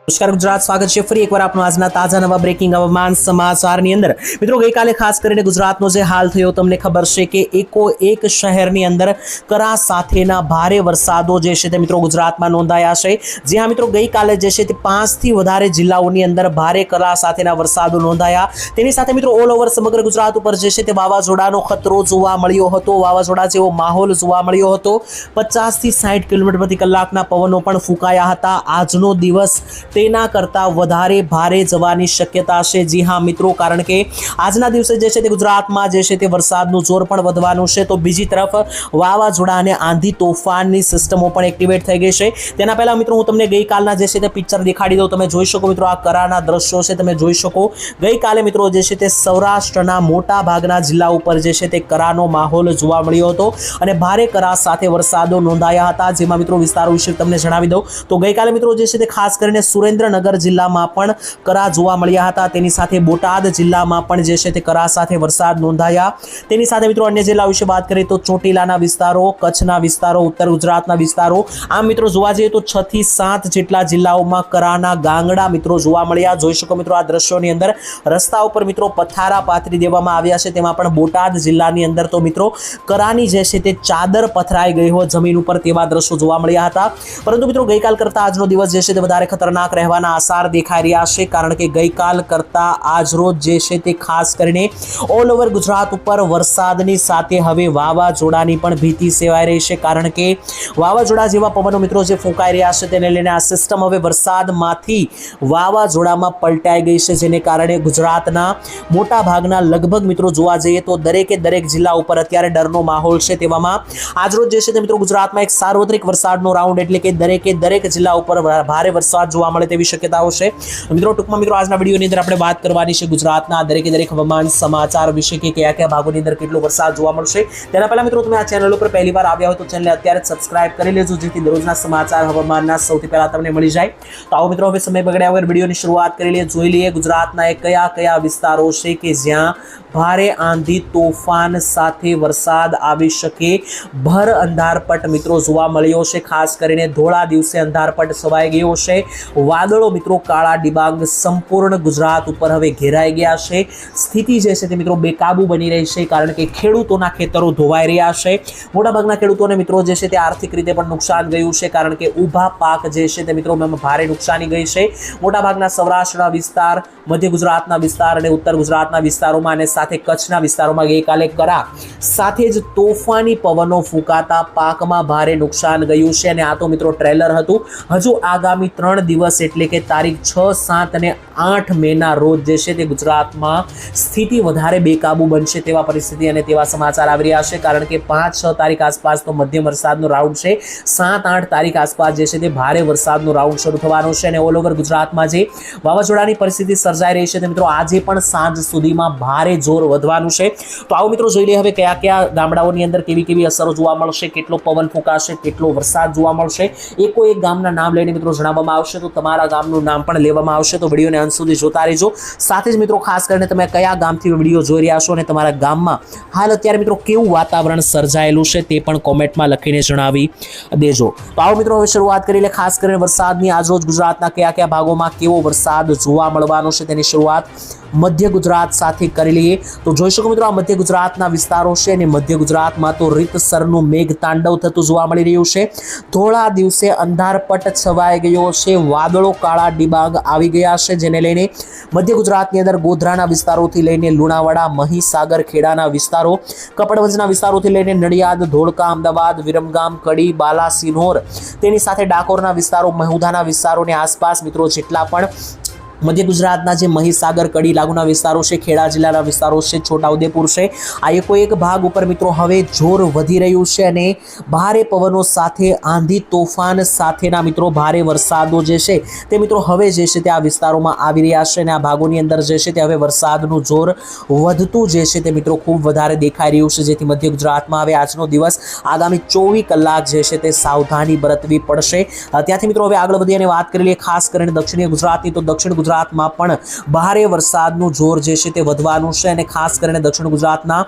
નમસ્કાર ગુજરાત, સ્વાગત છે ફરી એકવાર આપનું આજના તાજા નવા બ્રેકિંગ હવામાન સમાચારની અંદર। મિત્રો ગઈકાલે ખાસ કરીને ગુજરાતનો જે હાલ થયો તમને ખબર છે કે એક શહેરની અંદર કરા સાથેના ભારે વરસાદો જે છે તે મિત્રો ગુજરાતમાં નોંધાયા છે। જે હા મિત્રો ગઈકાલે જે છે તે 5 થી વધારે જિલ્લાઓની અંદર ભારે કરા સાથેના વરસાદો નોંધાયા। તેની સાથે મિત્રો ઓલ ઓવર સમગ્ર ગુજરાત ઉપર જે છે તે વાવાઝોડાનો ખતરો જોવા મળ્યો હતો। વાવાઝોડા જેવો માહોલ જોવા મળ્યો હતો। 50 થી 60 કિલોમીટર પ્રતિ કલાકના પવનો પણ ફૂંકાયા હતા। આજનો દિવસ તેના કરતા વધારે ભારે જવાની શક્યતા છે। જી હા મિત્રો, કારણ કે આજના દિવસે જે છે તે ગુજરાતમાં જે છે તે વરસાદનું જોર પણ વધવાનું છે। તો બીજી તરફ વાવાઝોડા અને આંધી તોફાનની સિસ્ટમો પણ એક્ટિવેટ થઈ ગઈ છે। તેના પહેલા મિત્રો હું તમને ગઈકાલના જે છે તે પિક્ચર દેખાડી દઉં। તમે જોઈ શકો મિત્રો, આ કરાના દ્રશ્યો છે તમે જોઈ શકો। ગઈકાલે મિત્રો જે છે તે સૌરાષ્ટ્રના મોટા ભાગના જિલ્લા ઉપર જે છે તે કરાનો માહોલ જોવા મળ્યો હતો અને ભારે કરા સાથે વરસાદો નોંધાયા હતા। જેમાં મિત્રો વિસ્તારો વિશે તમને જણાવી દઉં તો ગઈકાલે મિત્રો જે છે તે ખાસ કરીને સુરેન્દ્રનગર જિલ્લામાં પણ કરા જોવા મળ્યા હતા। તેની સાથે બોટાદ જિલ્લામાં પણ જે છે તે કરા સાથે વરસાદ નોંધાયા। તેની સાથે મિત્રો અન્ય જિલ્લા વિશે વાત કરીએ તો ચોટીલાના વિસ્તારો, કચ્છના વિસ્તારો, ઉત્તર ગુજરાતના વિસ્તારો, આમ મિત્રો જોવા જઈએ તો 6 થી 7 જેટલા જિલ્લાઓમાં કરાના ગાંગડા મિત્રો જોવા મળ્યા। જોઈ શકો મિત્રો આ દ્રશ્યોની અંદર રસ્તા ઉપર મિત્રો પથારા પાથરી દેવામાં આવ્યા છે। તેમાં પણ બોટાદ જિલ્લાની અંદર તો મિત્રો કરાની જે છે તે ચાદર પથરાઈ ગઈ હોય જમીન ઉપર તેવા દ્રશ્યો જોવા મળ્યા હતા। પરંતુ મિત્રો ગઈકાલ કરતા આજનો દિવસ જે છે તે વધારે ખતરનાક રહેવાના આસાર દેખાઈ રહ્યા છે, કારણ કે ગઈકાલ કરતા આજ રોજ જે છે તે ખાસ કરીને ઓલ ઓવર ગુજરાત ઉપર વરસાદની સાથે હવે વાવાઝોડાની પણ ભીતિ સેવાઈ રહી છે। કારણ કે વાવાઝોડા જેવા પવનો મિત્રો જે ફૂંકાઈ રહ્યા છે તેને લઈને આ સિસ્ટમ હવે વરસાદમાંથી વાવાઝોડામાં પલટાઈ ગઈ છે, જેને કારણે ગુજરાતના મોટા ભાગના લગભગ મિત્રો જોવા જઈએ તો દરેકે દરેક જિલ્લા ઉપર અત્યારે ડરનો માહોલ છે। તેવામાં આજરોજ જે છે તે મિત્રો ગુજરાતમાં એક સાર્વત્રિક વરસાદનો રાઉન્ડ એટલે કે દરેકે દરેક જિલ્લા ઉપર ભારે વરસાદ જોવા મળે તેવી શક્યતાઓ છે। મિત્રો ટૂંકમાં મિત્રો આજના વિડીયોની અંદર આપણે વાત કરવાની છે ગુજરાતના દરેકે દરેક હવામાન સમાચાર વિશે કે કયા કયા ભાગોની અંદર કેટલો વરસાદ જોવા મળશે। તેના પહેલા મિત્રો તમે આ ચેનલ ઉપર પહેલી વાર આવ્યા હોય તો ચેનલને અત્યારે સબસ્ક્રાઇબ કરી લેજો, જેથી દરરોજના સમાચાર હવામાનના સૌથી પહેલા તમને મળી જાય। તો આવો મિત્રો હવે સમય બગડ્યા વગર વિડીયોની શરૂઆત કરી લઈએ। જોઈ લઈએ ગુજરાતના એ કયા કયા વિસ્તારો છે કે જ્યાં ભારે આંધી તોફાન સાથે વરસાદ આવી શકે। ભર અંધારપટ મિત્રો જોવા મળ્યો છે। ખાસ કરીને ધોળા દિવસે અંધારપટ છવાઈ ગયો છે। વાદળો મિત્રો કાળા ડિબાંગ સંપૂર્ણ ગુજરાત ઉપર હવે ઘેરાઈ ગયા છે। સ્થિતિ જે છે તે મિત્રો બેકાબુ બની રહી છે, કારણ કે ખેડૂતોના ખેતરો ધોવાઈ રહ્યા છે। મોટાભાગના ખેડૂતોને મિત્રો જે છે તે આર્થિક રીતે પણ નુકસાન ગયું છે, કારણ કે ઊભા પાક જે છે તે મિત્રો ભારે નુકસાની ગઈ છે। મોટાભાગના સૌરાષ્ટ્રના વિસ્તાર, મધ્ય ગુજરાતના વિસ્તાર અને ઉત્તર ગુજરાતના વિસ્તારોમાં અને સાથે કચ્છના વિસ્તારોમાં ગઈકાલે કરા સાથે જ તોફાની પવનો ફૂંકાતા પાકમાં ભારે નુકસાન ગયું છે। અને આ તો મિત્રો ટ્રેલર હતું। હજુ આગામી 3 દિવસ એટલે કે તારીખ 6, 7 અને 8 મેના રોજ જે છે તે ગુજરાતમાં સ્થિતિ વધારે બેકાબુ બનશે તેવા પરિસ્થિતિ અને તેવા સમાચાર આવી રહ્યા છે, કારણ કે 5, 6 તારીખ આસપાસ તો મધ્યમ વરસાદનો રાઉન્ડ છે। 7, 8 તારીખ આસપાસ જે છે તે ભારે વરસાદનો રાઉન્ડ શરૂ થવાનો છે। અને ઓલ ઓવર ગુજરાતમાં જે વાવાઝોડાની પરિસ્થિતિ સર્જાઈ રહી છે તે મિત્રો આજે પણ સાંજ સુધીમાં ભારે જોર વધવાનું છે। તો આવો મિત્રો જોઈ લઈએ હવે કયા કયા ગામડાઓની અંદર કેવી કેવી અસરો જોવા મળશે, કેટલો પવન ફૂંકાશે, કેટલો વરસાદ જોવા મળશે। એકો એક ગામના નામ લઈને મિત્રો જણાવવામાં આવશે, તો તમારા ગામનું નામ પણ લેવામાં આવશે। તો વિડીયોને અંત સુધી જોતા રહેજો। સાથે જ મિત્રો ખાસ કરીને તમે કયા ગામથી વિડીયો જોઈ રહ્યા છો અને તમારા ગામમાં હાલ અત્યારે મિત્રો કેવું વાતાવરણ સર્જાયેલું છે તે પણ કોમેન્ટમાં લખીને જણાવી દેજો। તો આવો મિત્રો હવે શરૂઆત કરી લે ખાસ કરીને વરસાદની। આજ રોજ ગુજરાતના કયા કયા ભાગોમાં કેવો વરસાદ જોવા મળવાનો છે તેની શરૂઆત મધ્ય ગુજરાત સાથે કરી લઈએ। તો જોઈ શકો મિત્રો આ મધ્ય ગુજરાતના વિસ્તારો છે અને મધ્ય ગુજરાતમાં તો રીતસરનું મેઘ તાંડવ થતું જોવા મળી રહ્યું છે। ધોળા દિવસે અંધારપટ છવાઈ ગયો છે। વાદળો કાળા ડિબાંગ આવી ગયા છે, જેને લઈને મધ્ય ગુજરાતની અંદર ગોધરાના વિસ્તારોથી લઈને લુણાવાડા, મહીસાગર, ખેડાના વિસ્તારો, કપડવંજના વિસ્તારોથી લઈને નડિયાદ, ધોળકા, અમદાવાદ, વિરમગામ, કડી, બાલાસિનોર, તેની સાથે ડાકોરના વિસ્તારો, મહુધાના વિસ્તારોની આસપાસ મિત્રો જેટલા પણ મધ્ય ગુજરાતના જે મહીસાગર, કડી લાગુના વિસ્તારો છે, ખેડા જિલ્લાના વિસ્તારો છે, છોટાઉદેપુર છે, આ એક ભાગ ઉપર મિત્રો હવે જોર વધી રહ્યું છે અને ભારે પવનો સાથે આંધી તોફાન સાથેના મિત્રો ભારે વરસાદો જે છે તે મિત્રો હવે જે છે તે આ વિસ્તારોમાં આવી રહ્યા છે। અને આ ભાગોની અંદર જે છે તે હવે વરસાદનું જોર વધતું જે છે તે મિત્રો ખૂબ વધારે દેખાઈ રહ્યું છે, જેથી મધ્ય ગુજરાતમાં હવે આજનો દિવસ આગામી 24 કલાક જે છે તે સાવધાની બરતવી પડશે। ત્યાંથી મિત્રો હવે આગળ વધી અને વાત કરી લઈએ ખાસ કરીને દક્ષિણીય ગુજરાતની। તો દક્ષિણ ગુજરાત ગુજરાતમાં પણ ભારે વરસાદનું જોર જે છે તે વધવાનું છે અને ખાસ કરીને દક્ષિણ ગુજરાતના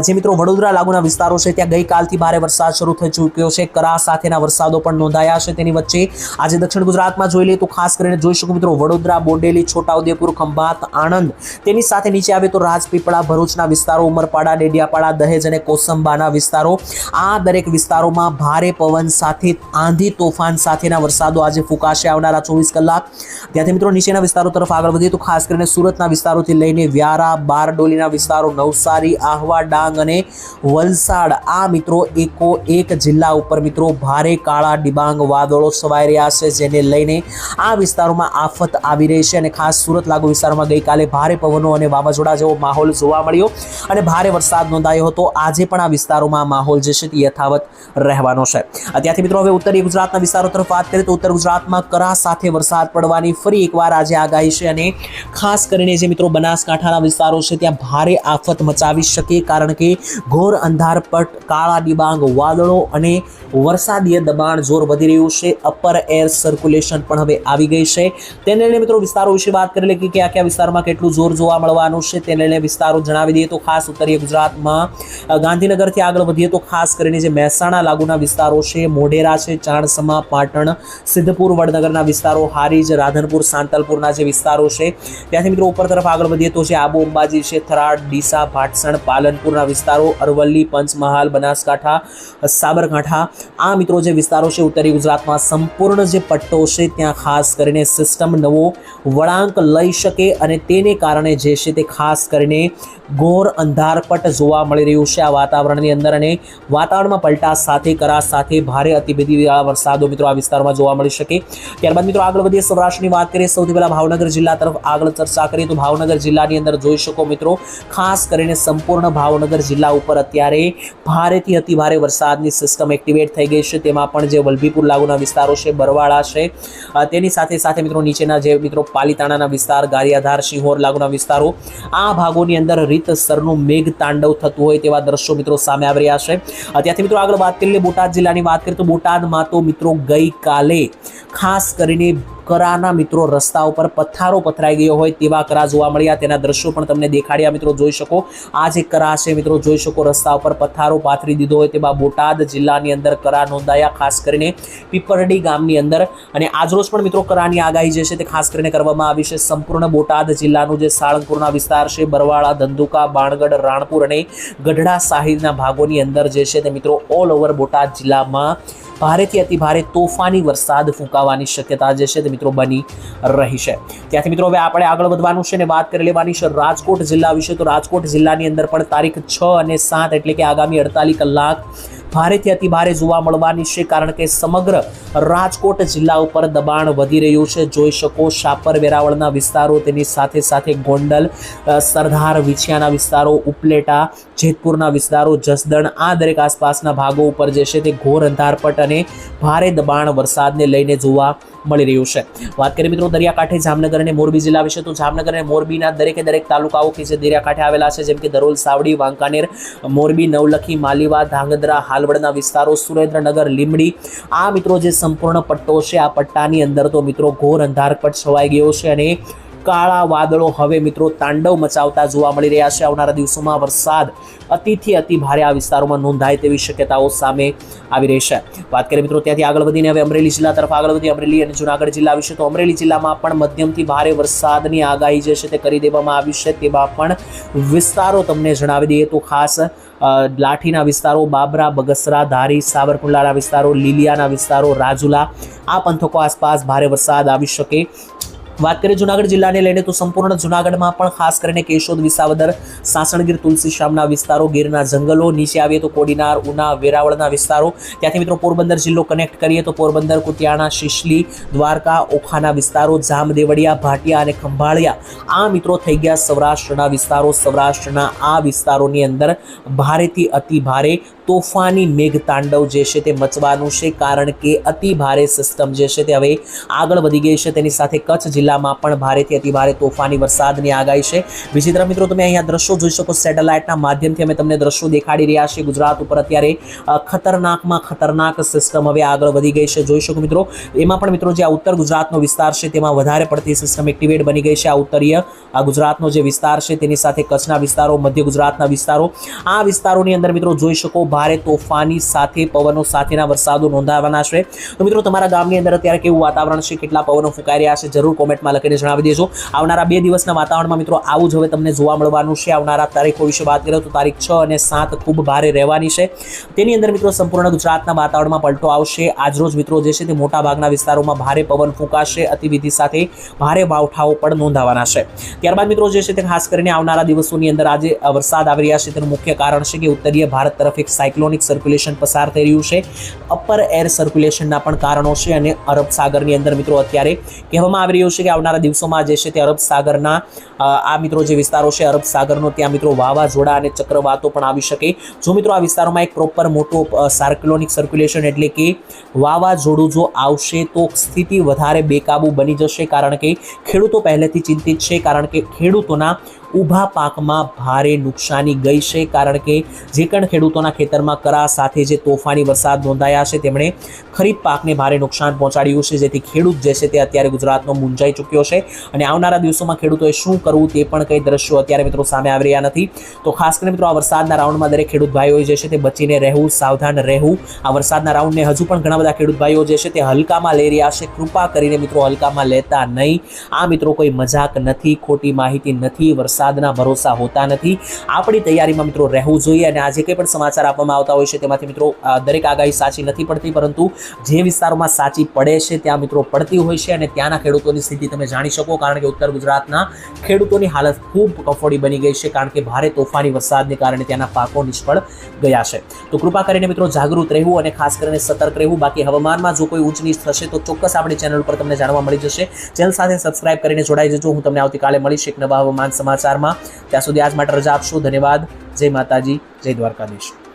જે મિત્રો વડોદરા લાગુના વિસ્તારો છે ત્યાં ગઈકાલથી ભારે વરસાદ શરૂ થઈ ચૂક્યો છે. કરા સાથેના વરસાદો પણ નોંધાયા છે. તેની વચ્ચે આજે દક્ષિણ ગુજરાતમાં જોઈ લઈએ તો ખાસ કરીને જોઈ શકો મિત્રો વડોદરા, બોડેલી, છોટાઉદેપુર, ખંભાત, આણંદ, તેની સાથે નીચે આવે તો રાજપીપળા, ભરૂચના વિસ્તારો, ઉમરપાડા, ડેડિયાપાડા, દહેજ અને કોસંબાના વિસ્તારો, આ દરેક વિસ્તારોમાં ભારે પવન સાથે આંધી તોફાન સાથેના વરસાદો આજે ફૂંકાશે આવનારા 24 કલાક. ત્યાંથી મિત્રો નીચેના વિસ્તારો તરફ આગળ વધીએ તો ખાસ કરીને સુરતના વિસ્તારોથી લઈને વ્યારા, બારડોલીના વિસ્તારો, નવસારી, આહવા, ડાંગ અને વલસાડ, આ મિત્રો એક જિલ્લા ઉપર મિત્રો ભારે કાળા ડિબાંગ વાદળો છવાઈ રહ્યા છે, જેને લઈને આ વિસ્તારોમાં આફત આવી રહી છે અને ખાસ સુરત લાગુ વિસ્તારોમાં ગઈકાલે ભારે પવનો અને વાવાઝોડા જેવો માહોલ જોવા મળ્યો અને ભારે વરસાદ નોંધાયો હતો. આજે પણ આ વિસ્તારોમાં માહોલ જે છે તે યથાવત રહેવાનો છે. ત્યાંથી મિત્રો હવે ઉત્તરીય ગુજરાતના વિસ્તારો તરફ વાત કરીએ તો ઉત્તર ગુજરાતમાં કરા સાથે વરસાદ પડવાની ફરી એકવાર આજે આગાહી છે અને ખાસ કરીને જે મિત્રો બનાસકાંઠાના વિસ્તારો છે ત્યાં ભારે આફત મચાવી શકે, કારણ કે ઘોર અંધારપટ, કાળા ડિબાંગ વાદળો અને વરસાદીય દબાણ જોર વધી રહ્યું છે. અપર એર સર્ક્યુલેશન પણ હવે આવી ગઈ છે. તેને લઈને મિત્રો વિસ્તારો વિશે વાત કરી લઈએ કે કયા કયા વિસ્તારમાં કેટલું જોર જોવા મળવાનું છે. તેને લઈને વિસ્તારો જણાવી દઈએ તો ખાસ ઉત્તરીય ગુજરાતમાં ગાંધીનગરથી આગળ વધીએ તો ખાસ કરીને જે મહેસાણા લાગુના વિસ્તારો છે, મોઢેરા છે, ચાણસમા, પાટણ, સિદ્ધપુર, વડનગરના વિસ્તારો, હારીજ, રાધનપુર, સાંતલપુરના જે વિસ્તારો છે, ત્યાંથી મિત્રો ઉપર તરફ આગળ વધીએ તો છે આબુ અંબાજી છે, થરાદ, ડીસા, ભાટસણ, પાલનપુરના વિસ્તારો, અરવલ્લી, પંચમહાલ, બનાસકાંઠા, સાબરકાંઠા, આ મિત્રો જે વિસ્તારો છે ઉત્તરી ગુજરાતમાં સંપૂર્ણ જે પટ્ટો છે ત્યાં ખાસ કરીને સિસ્ટમ નવો વળાંક લઈ શકે અને તેને કારણે જે છે તે ખાસ કરીને ઘોર અંધારપટ જોવા મળી રહ્યું છે આ વાતાવરણની અંદર અને વાતાવરણમાં પલટા સાથે કરા સાથે ભારે અતિભારે વરસાદો મિત્રો આ વિસ્તારમાં જોવા મળી શકે. ત્યારબાદ મિત્રો આગળ વધીએ સૌરાષ્ટ્રની વાત કરીએ. સૌથી પહેલા ભાવનગર જિલ્લા તરફ આગળ ચર્ચા કરીએ તો ભાવનગર જિલ્લાની અંદર જોઈ શકો મિત્રો ખાસ કરીને સંપૂર્ણ ભાવનગર જિલ્લા ઉપર અત્યારે ભારેથી અતિભારે વરસાદની સિસ્ટમ એક્ટિવેટ થઈ ગઈ છે. તેમાં પણ જે વલભીપુર લાગુના વિસ્તારો છે, બરવાળા છે, તેની સાથે સાથે મિત્રો નીચેના જે મિત્રો પાલીતાણાના વિસ્તાર, ગારિયાધાર, સિંહોર લાગુના વિસ્તારો, આ ભાગોની અંદર રીતસરનું મેઘ તાંડવ થતું હોય તેવા દ્રશ્યો મિત્રો સામે આવી રહ્યા છે. ત્યાંથી મિત્રો આગળ વાત કરી લઈએ બોટાદ જિલ્લાની વાત કરીએ તો બોટાદમાં તો મિત્રો ગઈકાલે ખાસ કરીને કરાના મિત્રો રસ્તા ઉપર પથ્થારો પથરાઈ ગયો હોય તેવા કરા જોવા મળ્યા. તેના દ્રશ્યો પણ તમને દેખાડ્યા મિત્રો જોઈ શકો. આ જે કરા છે મિત્રો જોઈ શકો રસ્તા ઉપર પથ્થારો પાથરી દીધો હોય તેવા બોટાદ જિલ્લાની અંદર કરા નોંધાયા, ખાસ કરીને પીપરડી ગામની અંદર. અને આજરોજ પણ મિત્રો કરાની આગાહી જે છે તે ખાસ કરીને કરવામાં આવી છે. સંપૂર્ણ બોટાદ જિલ્લાનું જે સાળંગપુરના વિસ્તાર છે, બરવાળા, ધંધુકા, બાણગઢ, રાણપુર અને ગઢડા સાહિરના ભાગોની અંદર જે છે તે મિત્રો ઓલ ઓવર બોટાદ જિલ્લામાં ભારેથી અતિ ભારે તોફાની વરસાદ ફૂંકાવાની શક્યતા જે છે તે મિત્રો બની રહી છે. ત્યાંથી મિત્રો હવે આપણે આગળ વધવાનું છે અને વાત કરી લેવાની છે રાજકોટ જિલ્લા વિશે. તો રાજકોટ જિલ્લાની અંદર પણ તારીખ 6 અને 7 એટલે કે આગામી 48 કલાક ભારેથી અતિ ભારે જોવા મળવાની છે, કારણ કે સમગ્ર રાજકોટ જિલ્લા ઉપર દબાણ વધી રહ્યું છે. જોઈ શકો શાપર, વેરાવળના વિસ્તારો, તેની સાથે સાથે ગોંડલ, સરદાર, વિછિયાના વિસ્તારો, ઉપલેટા, જેતપુરના વિસ્તારો, જસદણ, આ દરેક આસપાસના ભાગો ઉપર જે છે તે ઘોર અંધારપટ અને ભારે દબાણ વરસાદને લઈને જોવા મળી રહ્યું છે. વાત કરીએ મિત્રો દરિયાકાંઠે જામનગર અને મોરબી જિલ્લા વિશે. તો જામનગર અને મોરબીના દરેક તાલુકાઓ કે જે દરિયાકાંઠે આવેલા છે, જેમ કે દરોલ, સાવડી, વાંકાનેર, મોરબી, નવલખી, માલીવા, ધાંગધ્રા, હાલવડના વિસ્તારો, સુરેન્દ્રનગર, લીંબડી, આ મિત્રો જે સંપૂર્ણ પટ્ટો છે આ પટ્ટાની અંદર તો મિત્રો ઘોર અંધારપટ છવાઈ ગયો છે અને કાળા વાદળો હવે મિત્રો તાંડવ મચાવતા જોવા મળી રહ્યા છે. આવનારા દિવસોમાં વરસાદ અતિથી અતિ ભારે આ વિસ્તારોમાં નોંધાય તેવી શક્યતાઓ સામે આવી રહી છે. વાત કરીએ મિત્રો ત્યાંથી આગળ વધીને હવે અમરેલી જિલ્લા તરફ આગળ વધી. અમરેલી અને જૂનાગઢ જિલ્લા વિશે. તો અમરેલી જિલ્લામાં પણ મધ્યમથી ભારે વરસાદની આગાહી જે છે તે કરી દેવામાં આવી છે. તેમાં પણ વિસ્તારો તમને જણાવી દઈએ તો ખાસ લાઠીના વિસ્તારો, બાબરા, બગસરા, ધારી, સાવરકુંડલાના વિસ્તારો, લીલિયાના વિસ્તારો, રાજુલા, આ પંથકો આસપાસ ભારે વરસાદ આવી શકે. વાત કરીએ જૂનાગઢ જિલ્લાને લઈને તો સંપૂર્ણ જૂનાગઢમાં પણ ખાસ કરીને કેશોદ, વિસાવદર, સાસણગીર, તુલસીશ્યામના વિસ્તારો, ગીરના જંગલો, નીચે આવીએ તો કોડીનાર, ઉના, વેરાવળના વિસ્તારો, ત્યાંથી મિત્રો પોરબંદર જિલ્લો કનેક્ટ કરીએ તો પોરબંદર, કુતિયાણા, શિશલી, દ્વારકા, ઓખાના વિસ્તારો, જામદેવડિયા, ભાટિયા અને ખંભાળિયા, આ મિત્રો થઈ ગયા સૌરાષ્ટ્રના વિસ્તારો. સૌરાષ્ટ્રના આ વિસ્તારોની અંદર ભારેથી અતિ ભારે તોફાની મેઘતાંડવ જે છે તે મચવાનું છે, કારણ કે અતિ ભારે સિસ્ટમ જે છે તે હવે આગળ વધી ગઈ છે. તેની સાથે કચ્છ જિલ્લામાં પણ ભારેથી અતિ ભારે તોફાની વરસાદની આગાહી છે. બીજી તરફ મિત્રો તમે અહીંયા દ્રશ્યો જોઈ શકો, સેટેલાઇટના માધ્યમથી અમે તમને દ્રશ્યો દેખાડી રહ્યા છીએ. ગુજરાત ઉપર અત્યારે ખતરનાકમાં ખતરનાક સિસ્ટમ હવે આગળ વધી ગઈ છે, જોઈ શકો મિત્રો. એમાં પણ મિત્રો જે આ ઉત્તર ગુજરાતનો વિસ્તાર છે તેમાં વધારે પડતી સિસ્ટમ એક્ટિવેટ બની ગઈ છે. આ ઉત્તરીય આ ગુજરાતનો જે વિસ્તાર છે તેની સાથે કચ્છના વિસ્તારો, મધ્ય ગુજરાતના વિસ્તારો, આ વિસ્તારોની અંદર મિત્રો જોઈ શકો ભારે તોફાની સાથે પવનો સાથેના વરસાદો નોંધાવાના છે. તો મિત્રો તમારા ગામની અંદર અત્યારે કેવું વાતાવરણ છે, કેટલા પવનો ફૂંકાઈ રહ્યા છે, જરૂર કોમેન્ટમાં લખીને જણાવી દેજો. આવનારા 2 દિવસના વાતાવરણમાં મિત્રો આવું જ હવે તમને જોવા મળવાનું છે. આવનારા તારીખો વિશે વાત કરીએ તો તારીખ 6 અને 7 ખૂબ ભારે રહેવાની છે. તેની અંદર મિત્રો સંપૂર્ણ ગુજરાતના વાતાવરણમાં પલટો આવશે. આજરોજ મિત્રો જે છે તે મોટા ભાગના વિસ્તારોમાં ભારે પવન ફૂંકાશે, અતિવિધિ સાથે ભારે માવઠાઓ પણ નોંધાવાના છે. ત્યારબાદ મિત્રો જે છે તે ખાસ કરીને આવનારા દિવસોની અંદર આજે વરસાદ આવી રહ્યા છે તેનું મુખ્ય કારણ છે કે ઉત્તરીય ભારત તરફ એક સાયક્લોનિક સર્ક્યુલેશન પસાર થઈ રહ્યું છે. અપર એર સર્ક્યુલેશનના પણ કારણો છે અને અરબ સાગરની અંદર મિત્રો અત્યારે કહેવામાં આવી રહ્યું છે કે આવનારા દિવસોમાં જે છે તે અરબ સાગરના આ મિત્રો જે વિસ્તારો છે અરબ સાગરનો, ત્યાં મિત્રો વાવાઝોડા અને ચક્રવાતો પણ આવી શકે. જો મિત્રો આ વિસ્તારોમાં એક પ્રોપર મોટો સાયક્લોનિક સર્ક્યુલેશન એટલે કે વાવાઝોડું જો આવશે તો સ્થિતિ વધારે બેકાબુ બની જશે, કારણ કે ખેડૂતો પહેલેથી ચિંતિત છે, કારણ કે ખેડૂતોના ઊભા પાકમાં ભારે નુકસાની ગઈ છે. કારણ કે જે પણ ખેડૂતોના ખેતરમાં કરા સાથે જે તોફાની વરસાદ નોંધાયા છે તેમણે ખરીફ પાકને ભારે નુકસાન પહોંચાડ્યું છે, જેથી ખેડૂત જે છે તે અત્યારે ગુજરાતનો મૂંઝાઈ ચૂક્યો છે. અને આવનારા દિવસોમાં ખેડૂતોએ શું કરવું તે પણ કંઈ દ્રશ્યો અત્યારે મિત્રો સામે આવી રહ્યા નથી. તો ખાસ કરીને મિત્રો આ વરસાદના રાઉન્ડમાં દરેક ખેડૂત ભાઈઓએ જે છે તે બચીને રહેવું, સાવધાન રહેવું. આ વરસાદના રાઉન્ડને હજુ પણ ઘણા બધા ખેડૂત ભાઈઓ જે છે તે હલકામાં લઈ રહ્યા છે. કૃપા કરીને મિત્રો હલકામાં લેતા નહીં. આ મિત્રો કોઈ મજાક નથી, ખોટી માહિતી નથી, વરસાદના ભરોસા હોતા નથી. આપણી તૈયારીમાં મિત્રો રહેવું જોઈએ. અને આજે કંઈ પણ સમાચાર આપવામાં આવતા હોય છે તેમાંથી મિત્રો દરેક આગાહી સાચી નથી પડતી, પરંતુ જે વિસ્તારોમાં સાચી પડે છે ત્યાં મિત્રો પડતી હોય છે. અને ત્યાંના ખેડૂતોની સ્થિતિ તમે જાણી શકો, કારણ કે ઉત્તર ગુજરાતના ખેડૂતોની હાલત ખૂબ કફોડી બની ગઈ છે, કારણ કે ભારે તોફાની વરસાદને કારણે ત્યાંના પાકો નિષ્ફળ ગયા છે. તો કૃપા કરીને મિત્રો જાગૃત રહેવું અને ખાસ કરીને સતર્ક રહેવું. બાકી હવામાનમાં જો કોઈ ઊંચ નીચ થશે તો ચોક્કસ આપણી ચેનલ પર તમને જાણવા મળી જશે. ચેનલ સાથે સબસ્ક્રાઇબ કરીને જોડાઈ જજો. હું તમને આવતીકાલે મળીશ એક નવા હવામાન સમાચારમાં. ત્યાં સુધી આજ માટે રજા આપશો. ધન્યવાદ. જય માતાજી, જય દ્વારકાધીશ.